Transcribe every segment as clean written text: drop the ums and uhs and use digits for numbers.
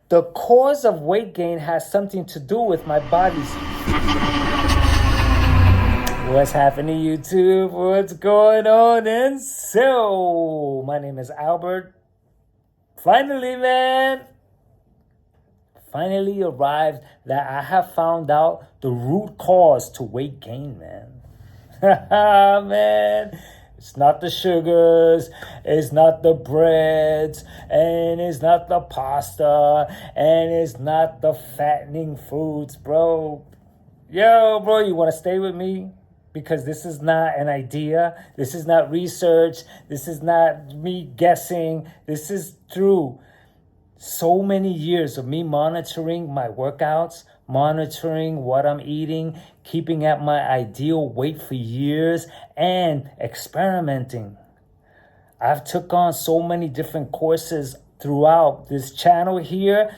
The cause of weight gain has something to do with my body's... What's happening, YouTube? What's going on? And so, my name is Albert. Finally, man. Finally arrived that I have found out the root cause to weight gain, man. Man, it's not the sugars, it's not the breads, and it's not the pasta, and it's not the fattening foods, bro. Yo, bro, you want to stay with me? Because this is not an idea. This is not research. This is not me guessing. This is through so many years of me monitoring my workouts, monitoring what I'm eating, keeping at my ideal weight for years, and experimenting. I've took on so many different courses throughout this channel here,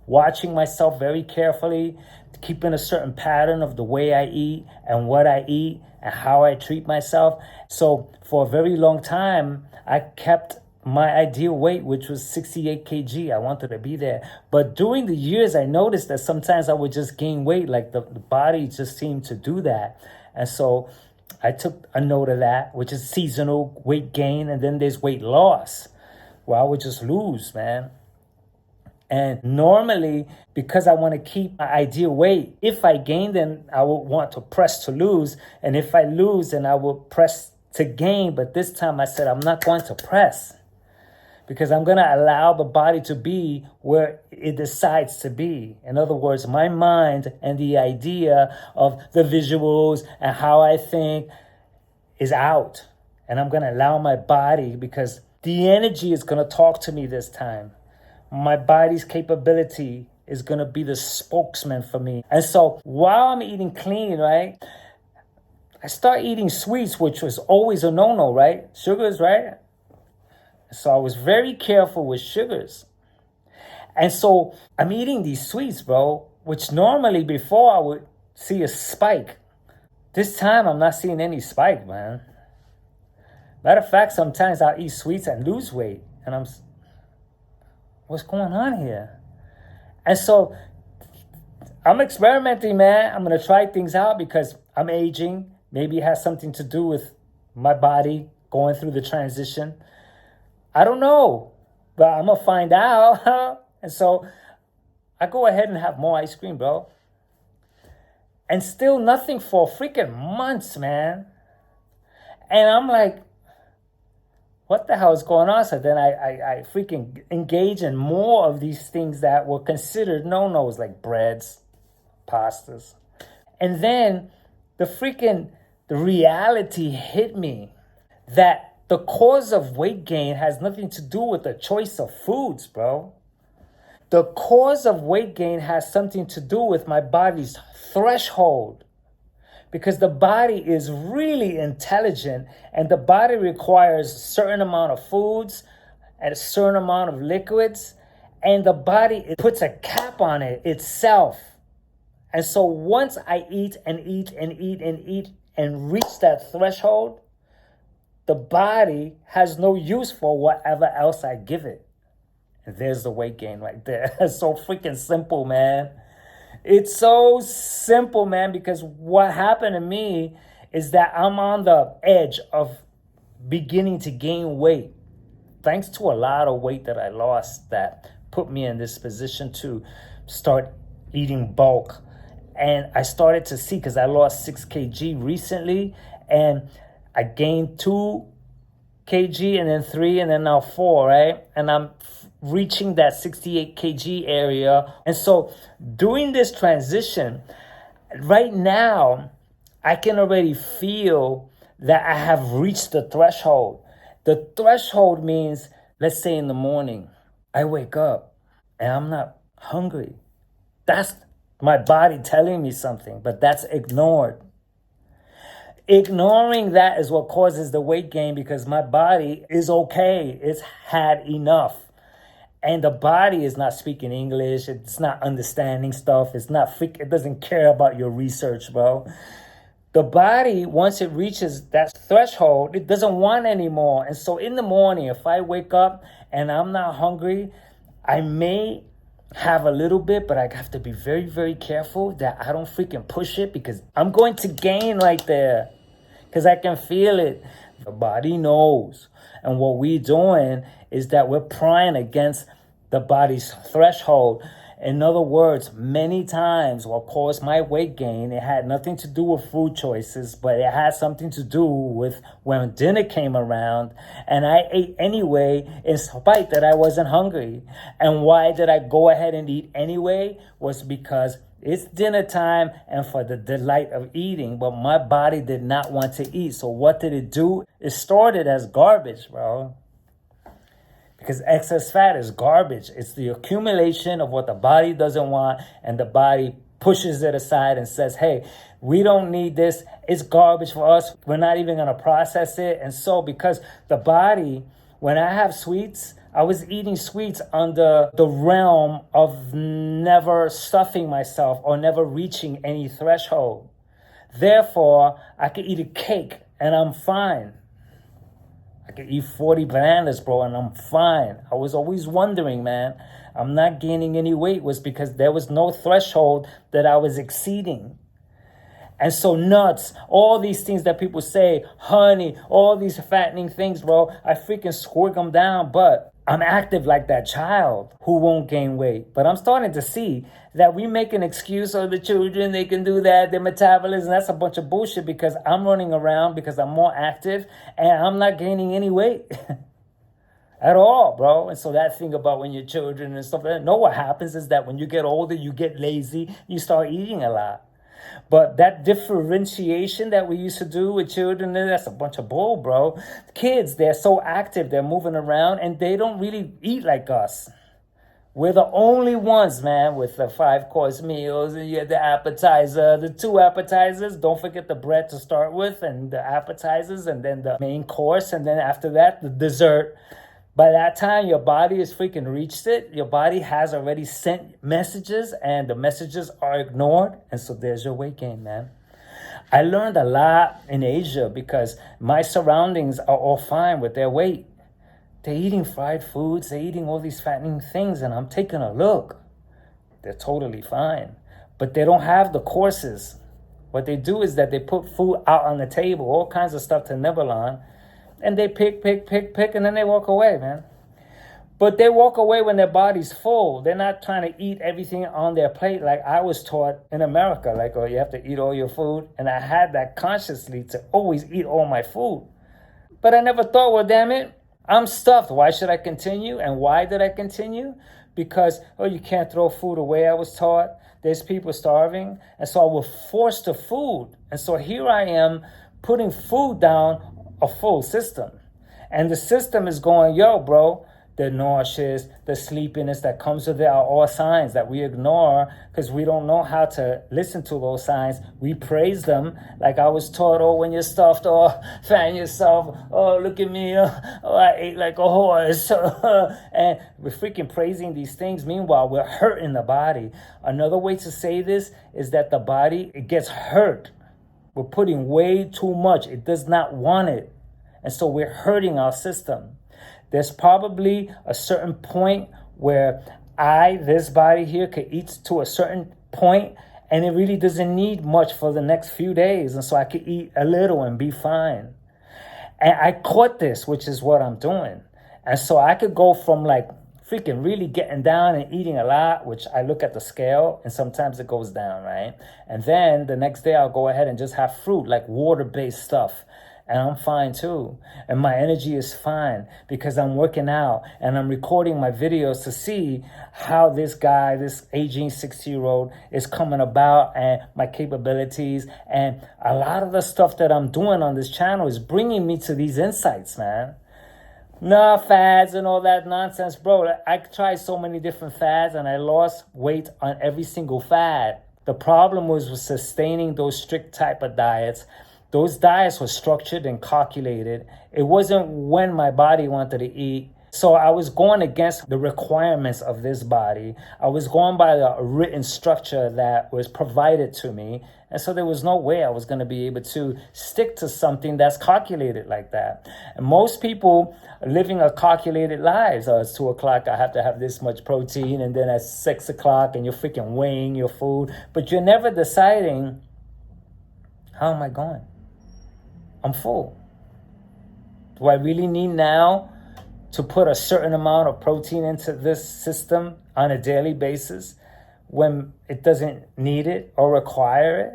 watching myself very carefully, keeping a certain pattern of the way I eat and what I eat and how I treat myself. So for a very long time, I kept my ideal weight, which was 68 kg. I wanted to be there. But during the years, I noticed that sometimes I would just gain weight, like the body just seemed to do that. And so I took a note of that, which is seasonal weight gain. And then there's weight loss, where I would just lose, man. And normally, because I want to keep my ideal weight, if I gain, then I would want to press to lose. And if I lose, then I will press to gain. But this time I said, I'm not going to press, because I'm going to allow the body to be where it decides to be. In other words, my mind and the idea of the visuals and how I think is out. And I'm going to allow my body, because the energy is going to talk to me this time. My body's capability is going to be the spokesman for me. And so while I'm eating clean, right, I start eating sweets, which was always a no-no, right? Sugars, right? So I was very careful with sugars. And so I'm eating these sweets, bro, which normally before I would see a spike. This time I'm not seeing any spike, man. Matter of fact, sometimes I'll eat sweets and lose weight. And what's going on here? And so I'm experimenting, man. I'm going to try things out because I'm aging. Maybe it has something to do with my body going through the transition. I don't know, but I'm going to find out. And so I go ahead and have more ice cream, bro. And still nothing for freaking months, man. And I'm like, what the hell is going on? So then I freaking engage in more of these things that were considered no-nos, like breads, pastas. And then the reality hit me that the cause of weight gain has nothing to do with the choice of foods, bro. The cause of weight gain has something to do with my body's threshold. Because the body is really intelligent, and the body requires a certain amount of foods and a certain amount of liquids, and the body, it puts a cap on it itself. And so once I eat and eat and eat and eat and reach that threshold, the body has no use for whatever else I give it. And there's the weight gain right there. It's so freaking simple, man. It's so simple, man, because what happened to me is that I'm on the edge of beginning to gain weight. Thanks to a lot of weight that I lost that put me in this position to start eating bulk. And I started to see, because I lost 6 kg recently, and I gained 2 kg and then 3 and then now 4, right? And I'm reaching that 68 kg area. And so doing this transition, right now, I can already feel that I have reached the threshold. The threshold means, let's say in the morning, I wake up and I'm not hungry. That's my body telling me something, but that's ignored. Ignoring that is what causes the weight gain, because my body is okay. It's had enough. And the body is not speaking English. It's not understanding stuff. It doesn't care about your research, bro. The body, once it reaches that threshold, it doesn't want anymore. And so in the morning, if I wake up and I'm not hungry, I may have a little bit, but I have to be very, very careful that I don't freaking push it because I'm going to gain right there because I can feel it. The body knows. And what we're doing is that we're prying against the body's threshold. In other words, many times what caused my weight gain, it had nothing to do with food choices, but it had something to do with when dinner came around and I ate anyway in spite that I wasn't hungry. And why did I go ahead and eat anyway? Was because it's dinner time and for the delight of eating, but my body did not want to eat. So what did it do? It stored it as garbage, bro. Because excess fat is garbage. It's the accumulation of what the body doesn't want, and the body pushes it aside and says, hey, we don't need this. It's garbage for us. We're not even going to process it. And so because the body, when I have sweets, I was eating sweets under the realm of never stuffing myself or never reaching any threshold. Therefore, I could eat a cake and I'm fine. I could eat 40 bananas, bro, and I'm fine. I was always wondering, man, I'm not gaining any weight was because there was no threshold that I was exceeding. And so nuts, all these things that people say, honey, all these fattening things, bro, I freaking squirt them down, but I'm active like that child who won't gain weight. But I'm starting to see that we make an excuse of the children, they can do that, their metabolism, that's a bunch of bullshit because I'm running around because I'm more active and I'm not gaining any weight at all, bro. And so that thing about when you're children and stuff like that, no, what happens is that when you get older, you get lazy, you start eating a lot. But that differentiation that we used to do with children, that's a bunch of bull, bro. Kids, they're so active, they're moving around, and they don't really eat like us. We're the only ones, man, with the 5-course meals, and you have the appetizer, the 2 appetizers. Don't forget the bread to start with, and the appetizers, and then the main course, and then after that, the dessert. By that time, your body has freaking reached it. Your body has already sent messages and the messages are ignored. And so there's your weight gain, man. I learned a lot in Asia because my surroundings are all fine with their weight. They're eating fried foods. They're eating all these fattening things. And I'm taking a look. They're totally fine. But they don't have the courses. What they do is that they put food out on the table, all kinds of stuff to nibble on. And they pick, and then they walk away, man. But they walk away when their body's full. They're not trying to eat everything on their plate like I was taught in America. Like, oh, you have to eat all your food. And I had that consciously to always eat all my food. But I never thought, well, damn it, I'm stuffed. Why should I continue? And why did I continue? Because, oh, you can't throw food away, I was taught. There's people starving. And so I was forced to food. And so here I am putting food down a full system. And the system is going, yo, bro, the nauseous, the sleepiness that comes with it are all signs that we ignore because we don't know how to listen to those signs. We praise them like I was taught, oh, when you're stuffed, oh, fan yourself, oh, look at me, oh, I ate like a horse. And we're freaking praising these things. Meanwhile, we're hurting the body. Another way to say this is that the body, it gets hurt. We're putting way too much. It does not want it. And so we're hurting our system. There's probably a certain point where this body here, could eat to a certain point, and it really doesn't need much for the next few days. And so I could eat a little and be fine. And I caught this, which is what I'm doing. And so I could go from like freaking really getting down and eating a lot, which I look at the scale and sometimes it goes down, right? And then the next day I'll go ahead and just have fruit, like water-based stuff. And I'm fine too. And my energy is fine because I'm working out and I'm recording my videos to see how this guy, this aging 60-year-old is coming about and my capabilities. And a lot of the stuff that I'm doing on this channel is bringing me to these insights, man. No fads and all that nonsense, bro. I tried so many different fads and I lost weight on every single fad. The problem was with sustaining those strict type of diets. Those diets were structured and calculated. It wasn't when my body wanted to eat. So I was going against the requirements of this body. I was going by the written structure that was provided to me. And so there was no way I was going to be able to stick to something that's calculated like that. And most people are living a calculated lives. It's 2 o'clock, I have to have this much protein. And then at 6 o'clock, and you're freaking weighing your food. But you're never deciding, how am I going? I'm full. Do I really need now to put a certain amount of protein into this system on a daily basis when it doesn't need it or require it?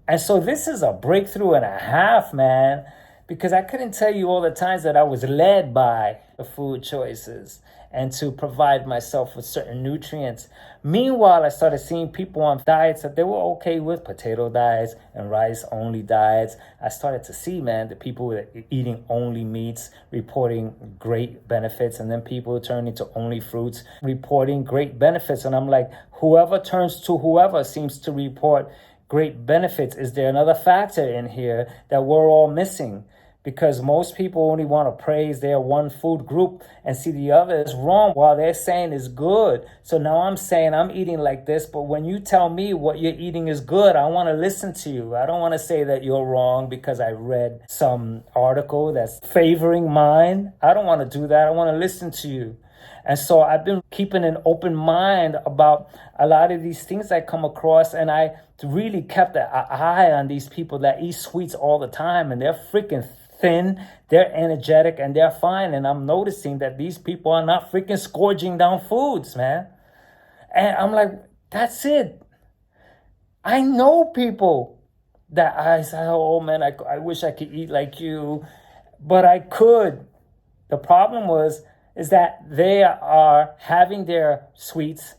And so this is a breakthrough and a half, man, because I couldn't tell you all the times that I was led by the food choices and to provide myself with certain nutrients. Meanwhile, I started seeing people on diets that they were okay with, potato diets and rice-only diets. I started to see, man, the people who were eating only meats reporting great benefits, and then people turning to only fruits reporting great benefits. And I'm like, whoever turns to whoever seems to report great benefits. Is there another factor in here that we're all missing? Because most people only want to praise their one food group and see the other is wrong while they're saying is good. So now I'm saying I'm eating like this, but when you tell me what you're eating is good, I want to listen to you. I don't want to say that you're wrong because I read some article that's favoring mine. I don't want to do that. I want to listen to you. And so I've been keeping an open mind about a lot of these things I come across, and I really kept an eye on these people that eat sweets all the time, and they're freaking thin, they're energetic, and they're fine. And I'm noticing that these people are not freaking scourging down foods, man. And I'm like, that's it. I know people that I say, oh man, I wish I could eat like you, but I could. The problem is that they are having their sweets,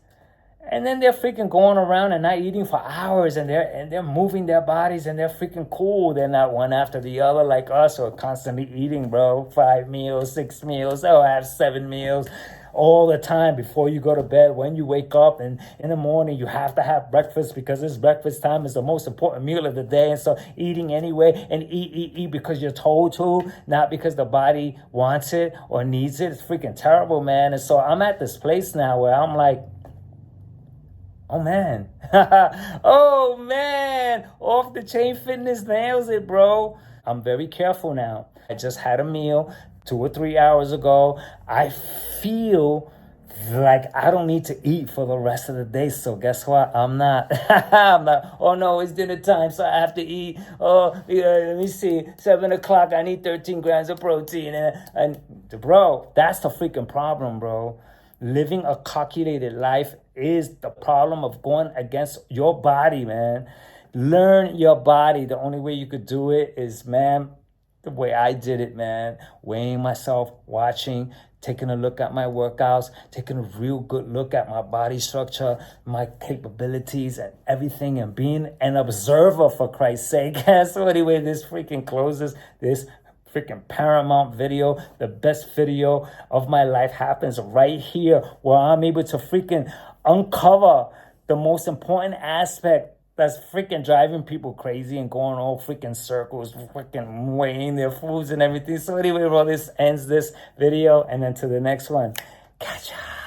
and then they're freaking going around and not eating for hours, and they're moving their bodies, and they're freaking cool. They're not one after the other like us who are constantly eating, bro. 5 meals, 6 meals, they'll have 7 meals all the time before you go to bed. When you wake up, and in the morning you have to have breakfast because this breakfast time is the most important meal of the day. And so eating anyway, and eat because you're told to, not because the body wants it or needs it. It's freaking terrible, man. And so I'm at this place now where I'm like, oh man, oh man, off the chain fitness nails it, bro. I'm very careful now. I just had a meal 2 or 3 hours ago. I feel like I don't need to eat for the rest of the day. So guess what? I'm not. I'm not. Oh no, it's dinner time, so I have to eat. Oh, yeah, let me see. 7 o'clock, I need 13 grams of protein. And bro, that's the freaking problem, bro. Living a calculated life is the problem of going against your body, man. Learn your body. The only way you could do it is, man, the way I did it, man. Weighing myself, watching, taking a look at my workouts, taking a real good look at my body structure, my capabilities and everything, and being an observer, for Christ's sake. So anyway, this freaking closes this freaking paramount video. The best video of my life happens right here, where I'm able to freaking uncover the most important aspect that's freaking driving people crazy and going all freaking circles, freaking weighing their foods and everything. So anyway, bro, this ends this video, and then to the next one. Catch ya.